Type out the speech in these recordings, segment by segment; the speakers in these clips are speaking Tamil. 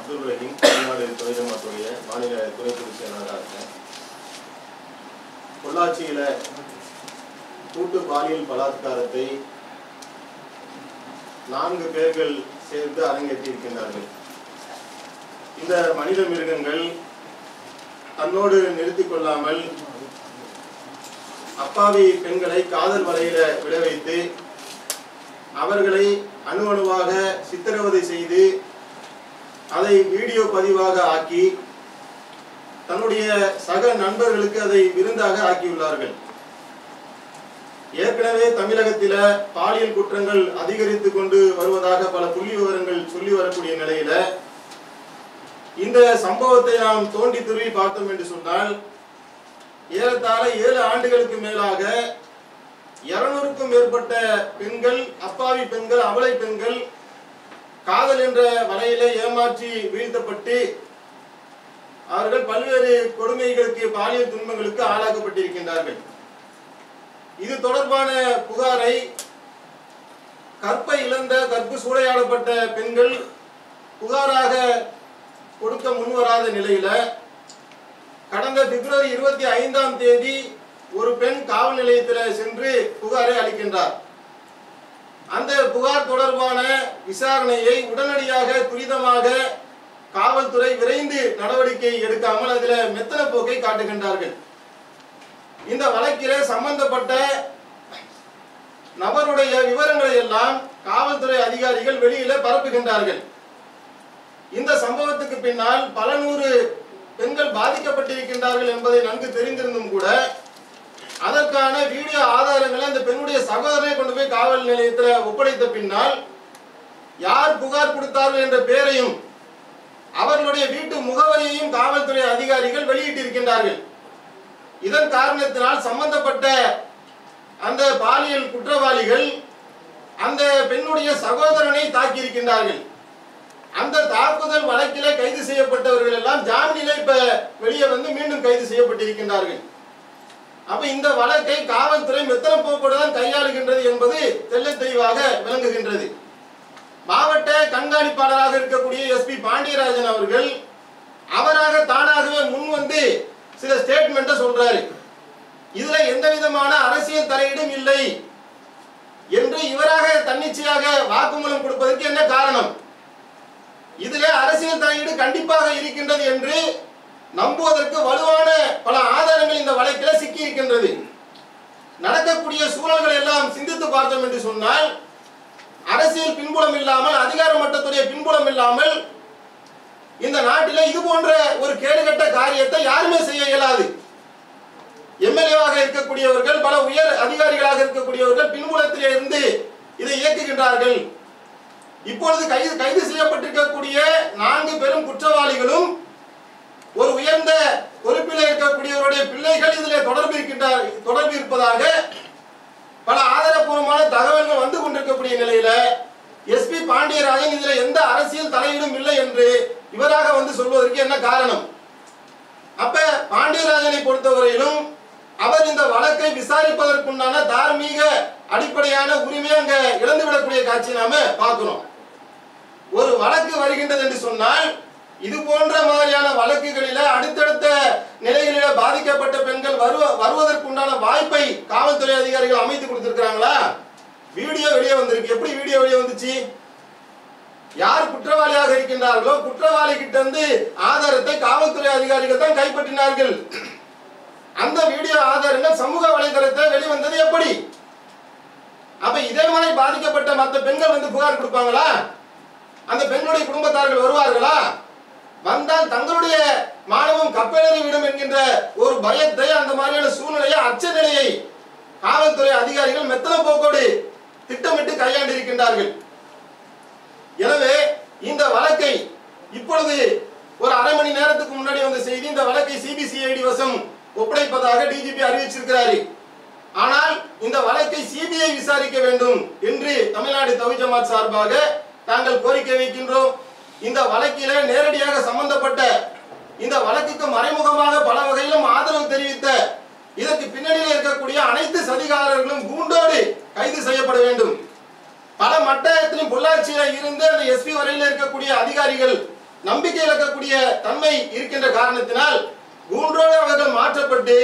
அப்துல் ரஹீம் தமிழ்நாடு துணை ஜமாத்துடைய மாநில துணை பொதுச் செயலாளராக இருக்கேன். பொள்ளாச்சியில கூட்டு பாலியல் பலாத்காரத்தை 4 பேர்கள் சேர்ந்து அரங்கேற்றி இருக்கின்றார்கள். இந்த மனித மிருகங்கள் தன்னோடு நிறுத்திக் கொள்ளாமல் அப்பாவி பெண்களை காதல் வலையில விட வைத்து அவர்களை அணுவணுவாக சித்திரவதை செய்து அதை வீடியோ பதிவாக ஆக்கி தன்னுடைய சக நண்பர்களுக்கு அதை விருந்தாக ஆக்கியுள்ளார்கள். ஏற்கனவே தமிழகத்தில பாலியல் குற்றங்கள் அதிகரித்துக் கொண்டு வருவதாக பல புள்ளி விவரங்கள் சொல்லி வரக்கூடிய நிலையில இந்த சம்பவத்தை நாம் தோண்டி துருவி பார்த்தோம் என்று சொன்னால் ஏறத்தாழ 7 ஆண்டுகளுக்கு மேலாக 200க்கும் மேற்பட்ட பெண்கள், அப்பாவி பெண்கள், அபலை பெண்கள் காதல் என்ற வலையிலே ஏமாற்றி வீழ்த்தப்பட்டு அவர்கள் பல்வேறு கொடுமைகளுக்கு, பாலியல் துன்பங்களுக்கு ஆளாக்கப்பட்டிருக்கின்றார்கள். இது தொடர்பான புகாரை கற்பை இழந்த, கற்பு சூறையாடப்பட்ட பெண்கள் புகாராக கொடுக்க முன்வராத நிலையில கடந்த பிப்ரவரி 25ஆம் தேதி ஒரு பெண் காவல் நிலையத்தில் சென்று புகாரை அளிக்கின்றார். அந்த புகார் தொடர்பான விசாரணையை உடனடியாக துரிதமாக காவல்துறை விரைந்து நடவடிக்கை எடுக்காமல் அதில் மெத்தன போக்கை காட்டுகின்றார்கள். இந்த வழக்கிலே சம்பந்தப்பட்ட நபருடைய விவரங்களை எல்லாம் காவல்துறை அதிகாரிகள் வெளியில பரப்புகின்றார்கள். இந்த சம்பவத்துக்கு பின்னால் பல 100 பெண்கள் பாதிக்கப்பட்டிருக்கின்றார்கள் என்பதை நன்கு தெரிந்திருந்தும் கூட அதற்கான வீடியோ ஆதாரங்களை அந்த பெண்ணுடைய சகோதரனை கொண்டு போய் காவல் நிலையத்தில் ஒப்படைத்த பின்னால் யார் புகார் கொடுத்தார்கள் என்ற பெயரையும் அவர்களுடைய வீட்டு முகவரியையும் காவல்துறை அதிகாரிகள் வெளியிட்டிருக்கின்றார்கள். இதன் காரணத்தினால் சம்பந்தப்பட்ட அந்த பாலியல் குற்றவாளிகள் அந்த பெண்ணுடைய சகோதரனை தாக்கியிருக்கின்றார்கள். அந்த தாக்குதல் வழக்கிலே கைது செய்யப்பட்டவர்கள் எல்லாம் ஜாமீனிலே இப்ப வெளியே வந்து மீண்டும் கைது செய்யப்பட்டிருக்கின்றார்கள். அப்ப இந்த வழக்கை காவல்துறை மெத்தன போக்கோடு தான் கையாளுகின்றது என்பது தெள்ளத் தெளிவாக விளங்குகின்றது. மாவட்ட கண்காணிப்பாளராக இருக்கக்கூடிய SP பாண்டியராஜன் அவர்கள் அவராக தானாகவே முன் வந்து சில ஸ்டேட்மெண்ட்டை சொல்றாரு. இதுல எந்த விதமான அரசியல் தலையீடும் இல்லை என்று இவராக தன்னிச்சையாக வாக்குமூலம் கொடுப்பதற்கு என்ன காரணம்? இதுல அரசியல் தலையீடு கண்டிப்பாக இருக்கின்றது என்று நம்புவதற்கு வலுவான பல ஆதாரங்கள் இந்த வழக்கில் சிக்கி இருக்கின்றது. நடக்கக்கூடிய சூழல்கள் எல்லாம் சிந்தித்து பார்த்தோம் என்று சொன்னால் அரசியல் பின்புலம் இல்லாமல், அதிகார மட்டத்துடைய பின்புலம் இல்லாமல் இந்த நாட்டில் இது போன்ற ஒரு கேடுகட்ட காரியத்தை யாருமே செய்ய இயலாது. MLA-வாக இருக்கக்கூடியவர்கள், பல உயர் அதிகாரிகளாக இருக்கக்கூடியவர்கள் பின்புலத்திலே இருந்து இதை இயக்குகின்றார்கள். இப்பொழுது கைது செய்யப்பட்டிருக்கக்கூடிய 4 பெரும் குற்றவாளிகளும் ஒரு உயர்ந்த பொறுப்பில் இருக்கக்கூடியவருடைய பிள்ளைகள் இதில் தொடர்பு இருப்பதாக பல ஆதாரப்பூர்வமான தகவல்கள் வந்து கொண்டிருக்கக்கூடிய நிலையில SP பாண்டியராஜன் இதுல எந்த அரசியல் தலையீடும் இல்லை என்று இவராக வந்து சொல்வதற்கு என்ன காரணம்? அப்ப பாண்டியராஜனை பொறுத்தவரையிலும் அவர் இந்த வழக்கை விசாரிப்பதற்குண்டான தார்மீக அடிப்படையான உரிமையை அங்க இழந்துவிடக்கூடிய காட்சி நாம பார்க்கிறோம். ஒரு வழக்கு வருகின்றது என்று சொன்னால் இது போன்ற மாதிரியான வழக்குகளில அடுத்தடுத்த நிலைகளில பாதிக்கப்பட்ட பெண்கள் வருவதற்குண்டான வாய்ப்பை காவல்துறை அதிகாரிகள் அமைத்து கொடுத்திருக்கிறாங்களா? வீடியோ வெளியே வந்திருக்கு. எப்படி வீடியோ வெளியே வந்துச்சு? யார் குற்றவாளியாக இருக்கின்றார்களோ குற்றவாளி கிட்ட இருந்து ஆதாரத்தை காவல்துறை அதிகாரிகள் தான் கைப்பற்றினார்கள். அந்த வீடியோ ஆதாரங்கள் சமூக வலைதளத்தை வெளிவந்தது எப்படி? அப்ப இதே மாதிரி பாதிக்கப்பட்ட மற்ற பெண்கள் வந்து புகார் கொடுப்பாங்களா? அந்த பெண்களுடைய குடும்பத்தார்கள் வருவார்களா? வந்தால் தங்களுடைய மானமும் கப்பலேறிவிடும் என்கின்ற ஒரு பயத்தை, அந்த மாதிரியான சூழ்நிலையை, அச்ச நிலையை காவல்துறை அதிகாரிகள் மெத்தன போக்கோடு திட்டமிட்டு கையாண்டு இருக்கின்றார்கள். எனவே இந்த வழக்கை இப்பொழுது ஒரு அரை மணி நேரத்துக்கு முன்னாடி வந்த செய்தி, இந்த வழக்கை CBCID வசம் ஒப்படைப்பதாக DGP அறிவிச்சிருக்கிறாரு. ஆனால் இந்த வழக்கை CBI விசாரிக்க வேண்டும் என்று தமிழ்நாடு தவ்ஹீத் ஜமாத் சார்பாக நாங்கள் கோரிக்கை வைக்கின்றோம். இந்த வழக்கிலே நேரடியாக சம்பந்தப்பட்ட, இந்த வழக்குக்கு மறைமுகமாக பல வகையிலும் ஆதரவு தெரிவித்த, இதற்கு பின்னணியில் இருக்கக்கூடிய அனைத்து சதிகாரர்களும் கூண்டோடு கைது செய்யப்பட வேண்டும். பல மட்டத்திலும் பொள்ளாச்சியில இருந்து அந்த SP வரையில் இருக்கக்கூடிய அதிகாரிகள் நம்பிக்கை இழக்கக்கூடிய தன்மை இருக்கின்ற காரணத்தினால் கூண்டோடு அவர்கள் மாற்றப்பட்டு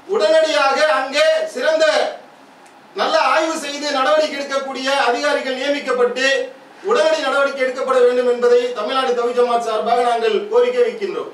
உடனடியாக அங்கே சிறந்த நல்ல ஆய்வு செய்து நடவடிக்கை எடுக்கக்கூடிய அதிகாரிகள் நியமிக்கப்பட்டு உடனடி நடவடிக்கை எடுக்கப்பட வேண்டும் என்பதை தமிழ்நாடு தவ்ஹீத் ஜமாத் சார்பாக நாங்கள் கோரிக்கை வைக்கின்றோம்.